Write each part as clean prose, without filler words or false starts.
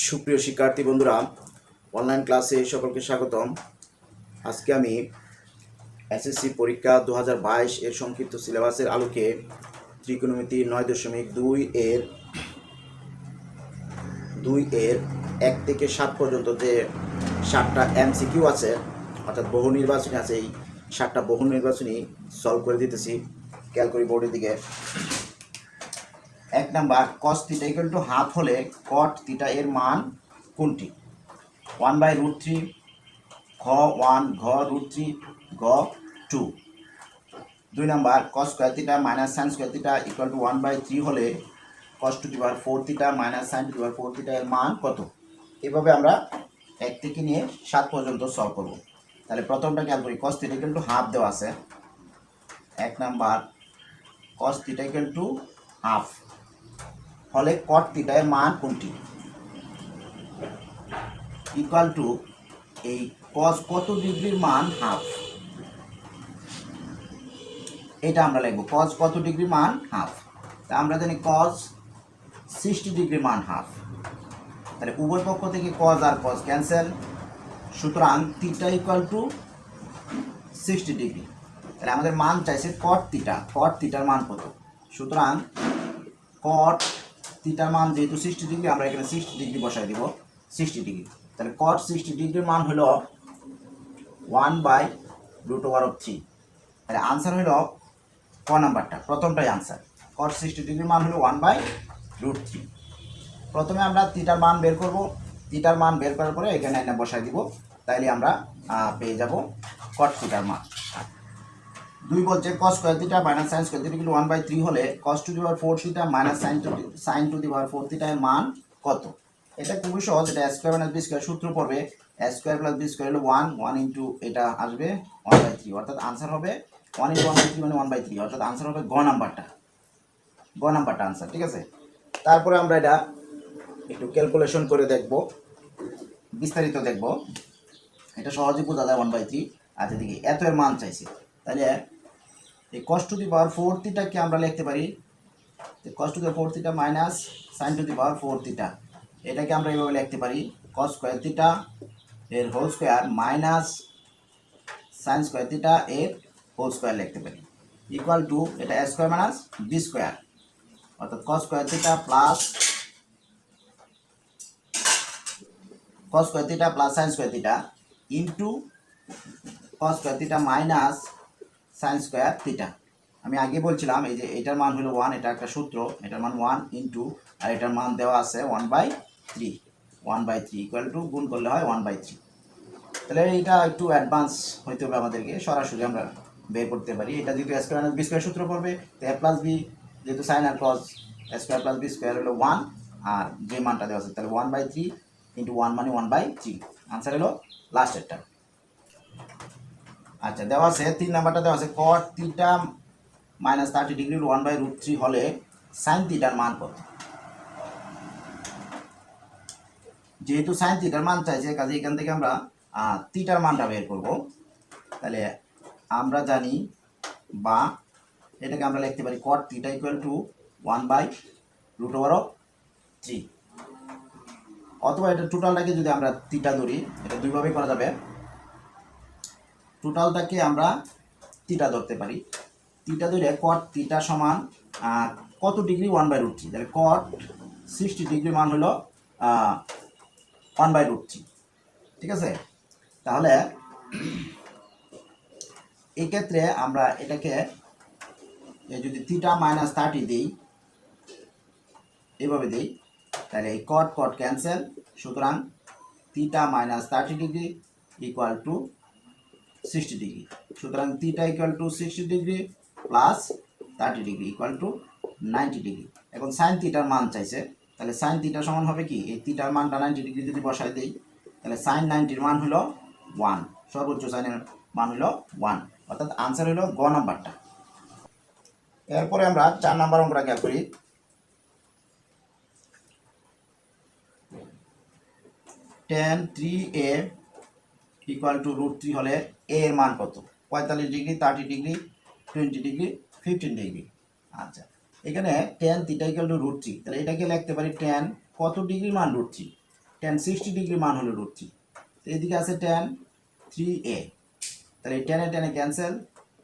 সুপ্রিয় শিক্ষার্থী বন্ধুরা, অনলাইন ক্লাসে সকলকে স্বাগতম। আজকে আমি এসএসসি পরীক্ষা 2022 এর সংক্ষিপ্ত সিলেবাসের আলোকে ত্রিকোণমিতি 9.2 এর 1 থেকে 7 পর্যন্ত যে 7টা এমসিকিউ আছে, অর্থাৎ বহু নির্বাচনী আছে, এই 7টা বহু নির্বাচনী সলভ করে দিতেছি। খেয়াল করি বোর্ডের দিকে। 1 নাম্বার, cos θ = হাফ হলে cot θ এর মান কোনটি? 1/√3, ঘ 1, ঘ √3, ঘ 2। 2 number, cos square θ - sin square θ = 1/3 হলে cos to the power 4 θ - sin to the power 4 θ এর মান কত? এভাবে আমরা 1 থেকে নিয়ে 7 পর্যন্ত সলভ করব। তাহলে প্রথমটা খেয়াল করি, cos θ = হাফ দেওয়া আছে। 1 নাম্বার, cos θ = হাফ হলে cot θ এর মান কোনটি? ইকুয়াল টু এই cos কত ডিগ্রির মান হাফ, এটা আমরা লিখব। cos কত ডিগ্রির মান হাফ, তা আমরা জানি cos 60 ডিগ্রির মান হাফ। তাহলে উভয় পক্ষ থেকে cos আর cos ক্যান্সেল, সুতরাং θ = 60 ডিগ্রি। তাহলে আমাদের মান চাইছে cot θ। cot θ এর মান কত? সুতরাং cot θ এর মান যেহেতু 60 ডিগ্রি, আমরা এখানে 60 ডিগ্রি বসাই দিব। 60 ডিগ্রি, তাহলে cot 60 ডিগ্রির মান হলো 1/√3। তাহলে আনসার হলো ক নাম্বারটা, প্রথমটাই আনসার। cot 60 ডিগ্রির মান হলো 1/√3। প্রথমে আমরা থিটার মান বের করব। থিটার মান বের করার পরে এখানে এনে বসাই দিব, তাইলে আমরা পেয়ে যাব cot থিটার মান। 2 বলছে cos স্কয়ার θ - sin স্কয়ার θ = 1/3 হলে cos to the power 4 θ - sin to the power 4 θ এর মান কত? এটা খুবই সহজ। এটা স্কয়ার - বি স্কয়ার সূত্র পড়বে। স্কয়ার + বি স্কয়ার হলো 1, 1 ইনটু এটা আসবে 1/3, অর্থাৎ আনসার হবে 1 × 1/3 মানে 1/3, অর্থাৎ আনসার হবে গ নাম্বারটা। গ নাম্বারটা আনসার, ঠিক আছে। তারপরে আমরা এটা একটু ক্যালকুলেশন করে দেখব, বিস্তারিত দেখব। এটা সহজেই বোঝা যায় 1/3। আচ্ছা দেখি, এত এর মান চাইছে, তাহলে এই cos টু দি পাওয়ার 4 θ কে আমরা লিখতে পারি cos to the power 4 θ minus sin to the power 4 θ। এটাকে আমরা এইভাবে লিখতে পারি cos স্কয়ার θ এর whole square minus sin square θ এর হোল স্কয়ার লিখতে পারি। ইকুয়াল টু এটা a square minus b square, অর্থাৎ cos স্কয়ার θ প্লাস sin স্কয়ার θ ইনটু cos square θ minus sin square θ। আমি আগে বলছিলাম এই যে এটার মান হলো 1, এটা একটা সূত্র, এটার মান 1 ইনটু আর এটার মান দেওয়া আছে 1/3। 1/3 ইকুয়াল টু গুণ করলে হয় 1/3। তাহলে এটা একটু অ্যাডভান্স হইতে হবে আমাদেরকে, সরাসরি আমরা বের করতে পারি। এটা যেহেতু a স্কয়ার - b স্কয়ার সূত্র পড়বে, তো a + b যেহেতু sin আর cos, a square + b square হলো 1, আর যে মানটা দেওয়া আছে তাহলে 1/3 ইনটু 1 মানে 1/3। আনসার হলো লাস্টেরটা। আচ্ছা, দেওয়া আছে 3 নাম্বারটা দেওয়া আছে cot θ - 30 ডিগ্রি 1/√3 হলে sin θ এর মান কত? যেহেতু sin θ এর মান চাইছে, কাজে এখান থেকে আমরা θ এর মানটা বের করব। তাহলে আমরা জানি, বা এটাকে আমরা লিখতে পারি cot θ = 1/√3, অথবা এটা টোটালটাকে যদি আমরা θ ধরি, এটা দুইভাবে করা যাবে। টোটালটাকে আমরা θ ধরতে পারি। θ ধরে cot θ সমান কত ডিগ্রি 1/√3, তাহলে cot 60 ডিগ্রি মান হলো 1/√3, ঠিক আছে। তাহলে এই ক্ষেত্রে আমরা এটাকে যদি θ - 30 দিই, এভাবে দিই, তাহলে এই cot cot ক্যান্সেল, সুতরাং θ - 30 ডিগ্রি ইকুয়াল টু 60 ডিগ্রি। সুতরাং θ = 60 degree plus 30 degree equal two 90 degree. এখন sin θ এর মান চাইছে, তাহলে sin θ সমান হবে কি, এই θ এর মানটা 90 ডিগ্রি যদি বসাই দেই, তাহলে sin 90 এর মান হলো 1, সর্বোচ্চ sin এর মান হলো 1, অর্থাৎ আনসার হলো গ নাম্বারটা। এরপরে আমরা 4 নাম্বার অঙ্কটা খেয়াল করি। tan 3a ইকুয়াল টু √3 হলে a এর মান কত? 45 ডিগ্রি, 30 ডিগ্রি, 20 ডিগ্রি, 15 ডিগ্রি। আচ্ছা, এখানে tan θ = √3, তাহলে এটাকে লিখতে পারি tan কত ডিগ্রি মান √3, tan 60 ডিগ্রি মান হলো √3। তো এদিকে আছে tan 3a, তাহলে টেনে cancel,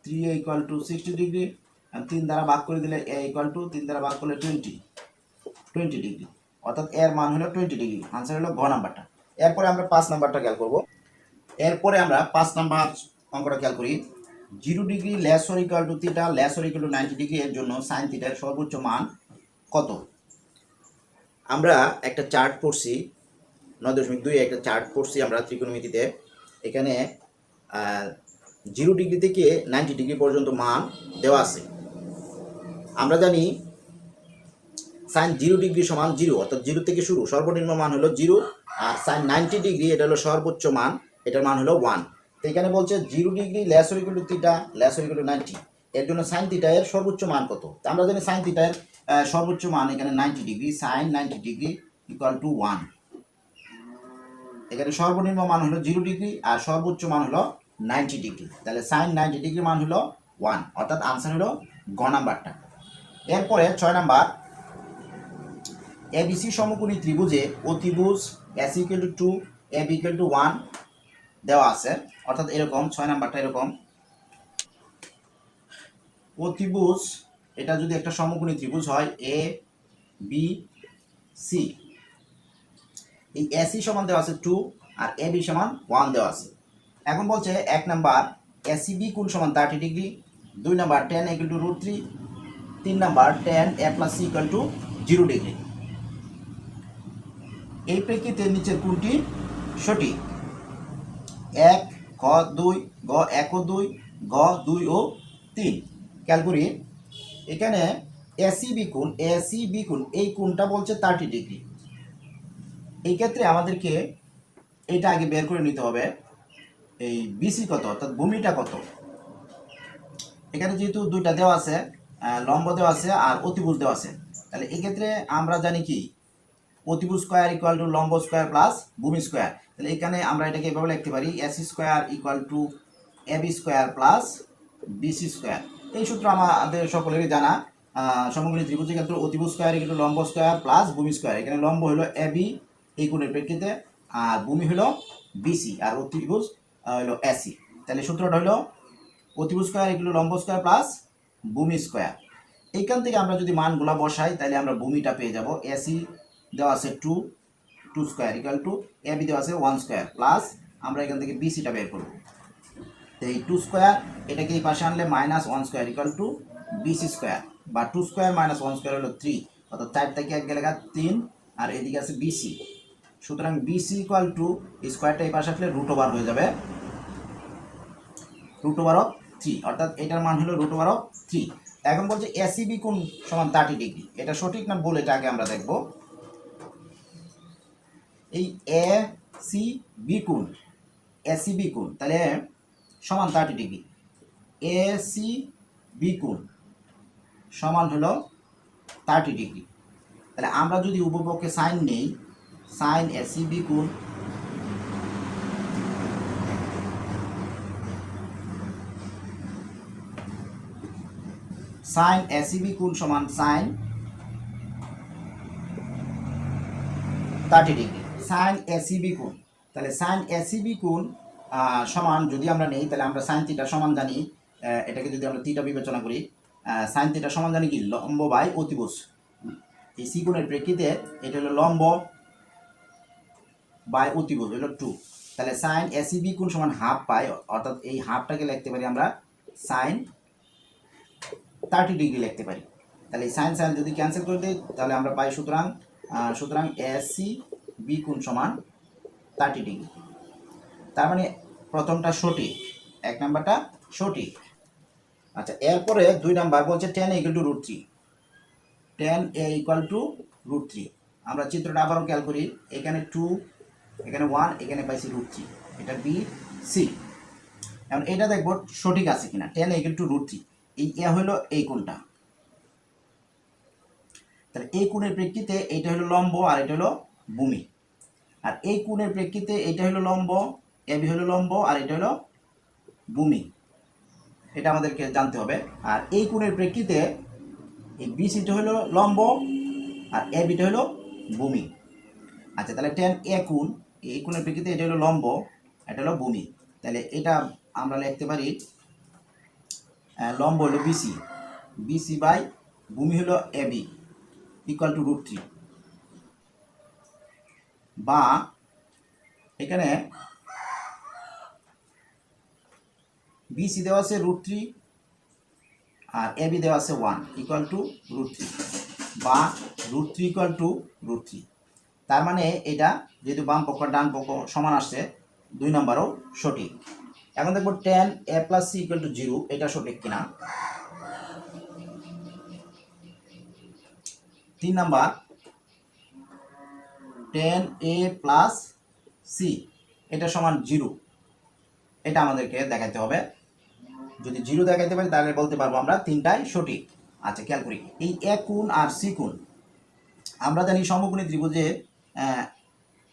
3a equal to 60 degree, আর 3 দ্বারা ভাগ করে দিলে a ইকুয়াল টু 3 দ্বারা ভাগ করলে 20 ডিগ্রি, অর্থাৎ এর মান হলো 20 ডিগ্রি। আনসার হলো ঘ নাম্বারটা। এরপরে আমরা 5 নাম্বারটা খেয়াল করব। এরপরে আমরা 5 নাম্বার অঙ্কটা খেয়াল করি। 0 degree less or equal to theta less or equal to 90 degree এর জন্য সাইন থিটার সর্বোচ্চ মান কত? আমরা একটা চার্ট পড়ছি 9.2 একটা চার্ট পড়ছি আমরা ত্রিকোণমিতিতে। এখানে 0 ডিগ্রি থেকে 90 ডিগ্রি পর্যন্ত মান দেওয়া আছে। আমরা জানি সাইন 0 ডিগ্রি সমান 0, অর্থাৎ 0 থেকে শুরু, সর্বনিম্ন মান হলো 0, আর সাইন 90 ডিগ্রি এটা হলো সর্বোচ্চ মান, এটার মান হলো 1। তো এখানে বলছে 0 degree less or equal to theta less or equal to 90, এর জন্য সাইন থিটা এর সর্বোচ্চ মান কত? তো আমরা জানি সাইন থিটা এর সর্বোচ্চ মান এখানে 90 degree, sine 90 degree equal to 1। এখানে সর্বনিম্ন মান হলো 0 ডিগ্রি আর সর্বোচ্চ মান হলো 90 ডিগ্রি, তাহলে সাইন 90 ডিগ্রি মান হলো 1, অর্থাৎ আনসার হলো গ নাম্বারটা। এরপরে 6 নাম্বার, এবিসি সমকোণী ত্রিভুজে অতিভুজ AC equal to 2 AB equal to 1 দেওয়া আছে, অর্থাৎ এরকম 6 নাম্বারটা এরকম। অতিভুজ এটা যদি একটা সমকোণী ত্রিভুজ হয় এ বি সি, এই এসি সমান দেওয়া আছে 2 আর এবি সমান 1 দেওয়া আছে। এখন বলছে 1 নাম্বার এসিবি কোণ সমান 30 degree, 2 number tan equal to √3, 3 number tan a plus C equal to 0 degree. এই প্রেক্ষিতে নিচের কোণটি সঠিক? 1 খ 2 গ 1 ও 2 গ 2 ও 3। খেয়াল করি এখানে এসিবি কোণ এই কোণটা বলছে 30 ডিগ্রি। এই ক্ষেত্রে আমাদেরকে এটা আগে বের করে নিতে হবে এই বিসি কত, অর্থাৎ ভূমিটা কত। এখানে যেহেতু দুইটা দেওয়া আছে, লম্ব দেওয়া আছে আর অতিভুজ দেওয়া আছে, তাহলে এই ক্ষেত্রে আমরা জানি কি অতিভুজ স্কয়ার ইকুয়াল টু লম্ব স্কয়ার প্লাস ভূমি স্কয়ার। তাহলে এখানে আমরা এটাকে এভাবে লিখতে পারি AC square equal to AB square plus BC square. এই সূত্র আমাদের সকলেরই জানা। সমকোণী ত্রিভুজের ক্ষেত্রে অতিভুজ স্কয়ার ইকুয়াল টু লম্ব স্কয়ার প্লাস ভূমি স্কয়ার। এখানে লম্ব হলো এবি এই কোণের প্রেক্ষিতে, আর ভূমি হলো বিসি, আর অতিভুজ হলো এসি। তাহলে সূত্রটা হলো অতিভুজ স্কয়ার ইকুয়াল টু লম্ব স্কয়ার প্লাস ভূমি স্কয়ার। এইখান থেকে আমরা যদি মানগুলা বসাই তাহলে আমরা ভূমিটা পেয়ে যাব। এসি দেওয়া আছে 2 স্কয়ার ইকুয়াল টু এবি দেওয়া আছে 1 স্কয়ার প্লাস আমরা এখান থেকে বিসিটা বের করব। তো এই 2 স্কয়ার এটাকে এই পাশে আনলে -1 square equal to BC square, বা 2 স্কয়ার -1 স্কয়ার হলো 3, অর্থাৎ 4 থেকে 1 গেলে 3, আর এদিকে আছে বিসি। সুতরাং বিসি ইকুয়াল টু স্কয়ারটা এই পাশে আসলে √ওভার হয়ে যাবে, √3, অর্থাৎ এটার মান হলো √3। এখন বলছে এসিবি কোণ সমান 30 ডিগ্রি, এটা সঠিক না ভুল এটা আগে আমরা দেখব। এই এসিবি কোণ তাহলে সমান 30 ডিগ্রি, এসিবি কোণ সমান হলো 30 ডিগ্রি। তাহলে আমরা যদি উপপক্ষে সাইন নেই, সাইন এসিবি কোণ সমান সাইন 30 ডিগ্রি, সাইন এসিবি কোণ। তাহলে সাইন এসিবি কোণ সমান যদি আমরা নেই, তাহলে আমরা সাইন থিটা সমান জানি, এটাকে যদি আমরা থিটা বিবেচনা করি, সাইন থিটা সমান জানি কি লম্ব বাই অতিভুজ। এই সি কোণের প্রেক্ষিতে এটা হলো লম্ব বাই অতিভুজ হলো 2। তাহলে সাইন এসিবি কোণ সমান হাফ পাই, অর্থাৎ এই হাফটাকে লিখতে পারি আমরা সাইন 30 ডিগ্রি লিখতে পারি। তাহলে এই সাইন যদি ক্যান্সেল করে দিই তাহলে আমরা পাই সুতরাং এসিবি কোণ সমান 30 ডিগ্রি। তার মানে প্রথমটা সঠিক, 1 নাম্বারটা সঠিক। আচ্ছা, এরপরে 2 নাম্বার বলছে tan equal to √3, tan a equal to √3। আমরা চিত্রটা আবারও খেয়াল করি, এখানে 2 এখানে 1 এখানে পাইছি √3, এটা বি সি। এখন এটা দেখবো সঠিক আছে কিনা। tan a ইকুয়াল টু √3, এই এ হলো এই কোণটা, তাহলে এই কোণের প্রেক্ষিতে এইটা হলো লম্ব আর এটা হলো ভূমি, আর এই কোণের প্রেক্ষিতে এইটা হলো লম্ব, এবি হলো লম্ব আর এটা হলো ভূমি, এটা আমাদেরকে জানতে হবে। আর এই কোণের প্রেক্ষিতে এই বিসিটা হলো লম্ব আর এবিটা হলো ভূমি, আচ্ছা, তাহলে টেন এ কোণ, এই কোণের প্রেক্ষিতে এটা হলো লম্ব, এটা হলো ভূমি। তাহলে এটা আমরা লিখতে পারি লম্ব হলো বিসি, বিসি বাই ভূমি হলো এবি ইকুয়াল টু √3। বা এখানে বিসি দেওয়া আছে √3 আর এবি দেওয়া আছে 1 ইকুয়াল টু √3, বা √3 ইকুয়াল টু √3। তার মানে এটা যেহেতু বাম পক্ষ ডান পক্ষ সমান আসছে, 2 নম্বরও সঠিক। এখন দেখবো tan a + c = 0, এটা সঠিক কিনা। 3 নাম্বার tan a + c এটা সমান 0, এটা আমাদেরকে দেখাতে হবে। যদি 0 দেখাইতে পারি তাহলে বলতে পারবো আমরা তিনটাই সঠিক। আচ্ছা, খেয়াল করি এই এ কোণ আর সি কোণ, আমরা জানি সমকোণী ত্রিভুজে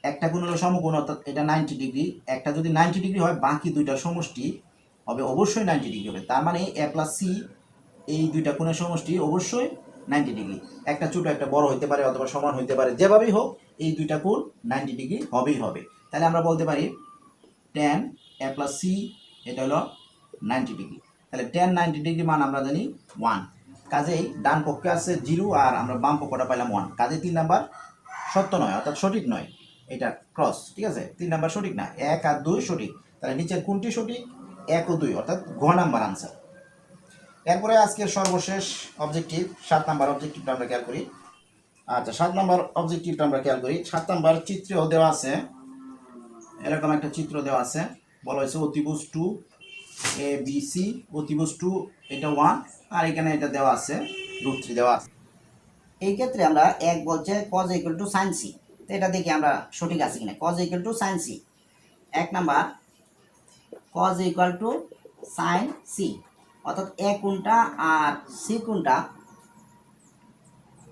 একটা কোণ হলো সমকোণ, অর্থাৎ এটা 90 ডিগ্রি। একটা যদি 90 ডিগ্রি হয়, বাকি দুইটার সমষ্টি হবে অবশ্যই 90 ডিগ্রি হবে। তার মানে a + c এই দুইটা কোণের সমষ্টি অবশ্যই 90 ডিগ্রি। একটা ছোট একটা বড় হইতে পারে অথবা সমান হইতে পারে, যেভাবেই হোক এই দুইটা কোণ 90 ডিগ্রি হবেই হবে। তাহলে আমরা বলতে পারি tan a + c এটা হলো 90 ডিগ্রি। তাহলে tan 90 ডিগ্রি মান আমরা জানি 1, কাজেই ডান পক্ষে আছে 0 আর আমরা বাম পক্ষটা পাইলাম 1, কাজেই 3 নাম্বার সত্য নয়, অর্থাৎ সঠিক নয়, এটা ক্রস। ঠিক আছে, 3 নাম্বার সঠিক না, 1 আর 2 সঠিক। তাহলে নিচের কোনটি সঠিক? 1 ও 2, অর্থাৎ ঘ নাম্বার আনসার। এরপরে আজকের সর্বশেষ অবজেক্টিভ 7 নাম্বার অবজেক্টিভটা আমরা খেয়াল করি। আচ্ছা, 7 নাম্বার অবজেক্টিভটা আমরা খেয়াল করি। 7 নাম্বার চিত্রেও দেওয়া আছে, এরকম একটা চিত্র দেওয়া আছে, বলা হয়েছে অতিভুজ 2 ABC, অতিভুজ 2 এটা 1, আর এখানে এটা দেওয়া আছে √3 দেওয়া আছে। এই ক্ষেত্রে আমরা এক বলছে cos = sin c, তো এটা দেখি আমরা সঠিক আছে কিনা। cos = sin c, এক নাম্বার cos = sin c, অর্থাৎ এ কোণটা আর সি কোণটা,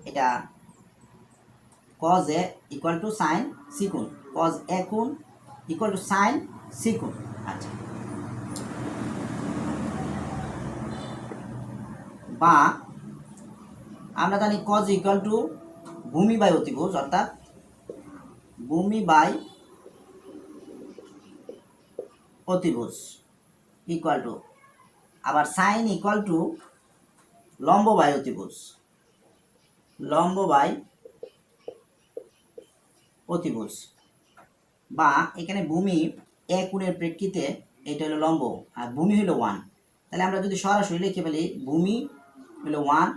এটা cos a = sin c কোণ, cos a কোণ = sin c কোণ। আচ্ছা, বা আমরা জানি cos = ভূমি বাই অতিভুজ, অর্থাৎ ভূমি বাই অতিভুজ ইকুয়াল টু, আবার সাইন ইকুয়াল টু লম্ব বাই অতিভুজ, লম্ব বাই অতিভুজ। বা এখানে ভূমি এ কোণের প্রেক্ষিতে এটা হলো লম্ব আর ভূমি হলো 1, তাহলে আমরা যদি সরাসরি লিখে ফেলি ভূমি হলো 1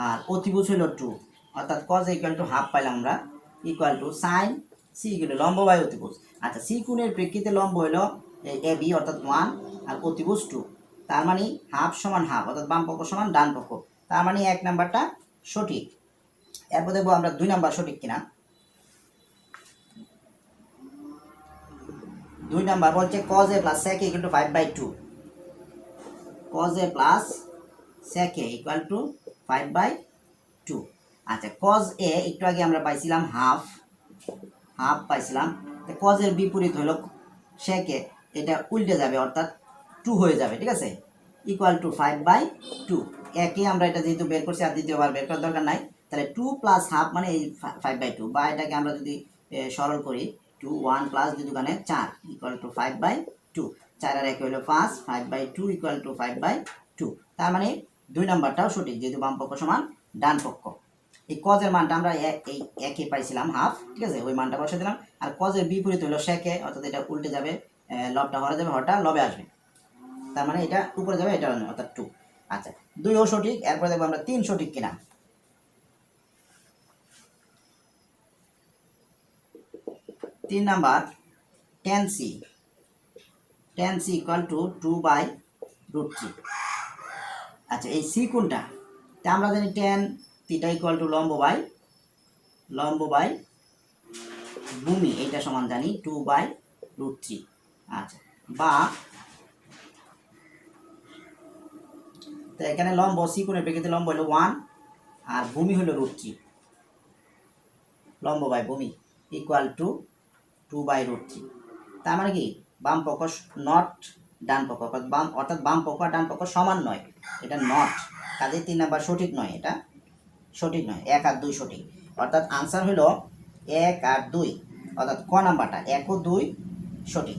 আর অতিভুজ হলো 2, অর্থাৎ cos = ½ পাইলাম আমরা, ইকুয়াল টু সাইন সি হলো লম্ব বাই অতিভুজ। আচ্ছা, সি কোণের প্রেক্ষিতে লম্ব হলো AB, অর্থাৎ 1 আর অতিভুজ 2, তার মানে ½ সমান ½, অর্থাৎ বাম পক্ষ সমান ডান পক্ষ, তার মানে 1 নাম্বারটা সঠিক। এরপর দেখবো আমরা 2 নাম্বার সঠিক কিনা। 2 নাম্বার বলছে cos a + sec a = 5/2, cos a + sec a = 5/2। আচ্ছা, cos a একটু আগে আমরা পাইছিলাম হাফ পাইছিলাম, তো cos এর বিপরীত হলো sec a, এটা উল্টে যাবে অর্থাৎ 2 হয়ে যাবে। ঠিক আছে, ইকুয়াল টু 5/2। একে আমরা এটা যেহেতু বের করছি আর দ্বিতীয়বার বের করার দরকার নাই, তাহলে 2 + ½ মানে এই 5/2, বা এটাকে আমরা যদি সরল করি 2 1 প্লাস 2 দুগুণে 4 ইকুয়াল টু 5/2, 4 আর 1 হলো 5, 5/2 ইকুয়াল টু 5/2। তার মানে 2 নাম্বারটাও সঠিক, যেহেতু বাম পক্ষ সমান ডান পক্ষ। এই cos এর মানটা আমরা এই একে পাইছিলাম হাফ, ঠিক আছে, ওই মানটা বসে দিলাম। আর cos এর বিপরীত হলো sec a, অর্থাৎ এটা উল্টে যাবে, লবটা হরে যাবে, হরটা লবে আসবে, তার মানে এটা উপরে যাবে, এটা অর্থাৎ 2। আচ্ছা, 2ও সঠিক। এরপরে দেখবো আমরা 3 সঠিক কিনা। 3 নাম্বার tan c = 2/√3। আচ্ছা, এই সি কোণটা, তা আমরা জানি tan θ = লম্ব বাই ভূমি, এইটা সমান জানি 2/√3। আচ্ছা, বা তো এখানে লম্ব সি কোণের প্রেক্ষিতে লম্ব হলো 1 আর ভূমি হলো √3, লম্ব বাই ভূমি ইকুয়াল টু 2/√3। তার মানে কি বাম পক্ষ নট ডান পক্ষ, অর্থাৎ বাম পক্ষ আর ডান পক্ষ সমান নয়, এটা নট, কাজে 3 নাম্বার সঠিক নয়, এটা সঠিক নয়, 1 আর 2 সঠিক। অর্থাৎ আনসার হলো 1 আর 2, অর্থাৎ ক নাম্বারটা 1 ও 2 সঠিক।